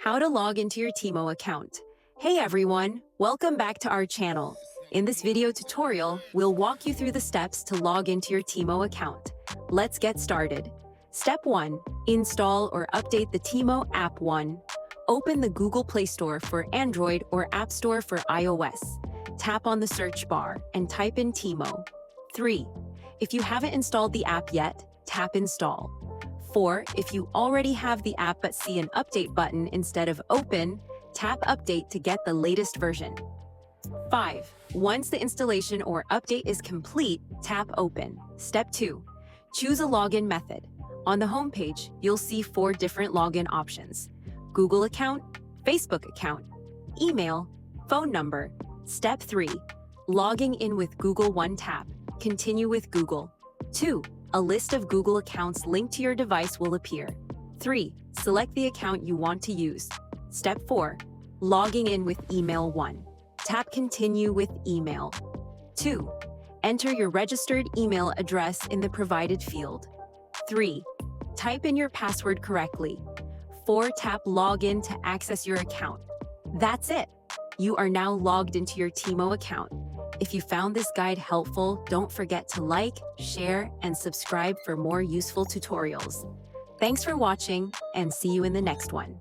How to log into your Temu account. Hey everyone, welcome back to our channel. In this video tutorial, we'll walk you through the steps to log into your Temu account. Let's get started. Step 1. Install or update the Temu app 1. Open the Google Play Store for Android or App Store for iOS. Tap on the search bar and type in Temu. 3. If you haven't installed the app yet, tap Install. 4. If you already have the app but see an update button instead of open, tap Update to get the latest version. 5. Once the installation or update is complete, tap Open. Step 2. Choose a login method. On the homepage, you'll see 4 different login options: Google account, Facebook account, email, phone number. Step 3. Logging in with Google. 1. Tap Continue with Google. 2. A list of Google accounts linked to your device will appear. 3. Select the account you want to use. Step 4. Logging in with email. 1. Tap Continue with email. 2. Enter your registered email address in the provided field. 3. Type in your password correctly. 4. Tap Login to access your account. That's it! You are now logged into your Temu account. If you found this guide helpful, don't forget to like, share, and subscribe for more useful tutorials. Thanks for watching, and see you in the next one.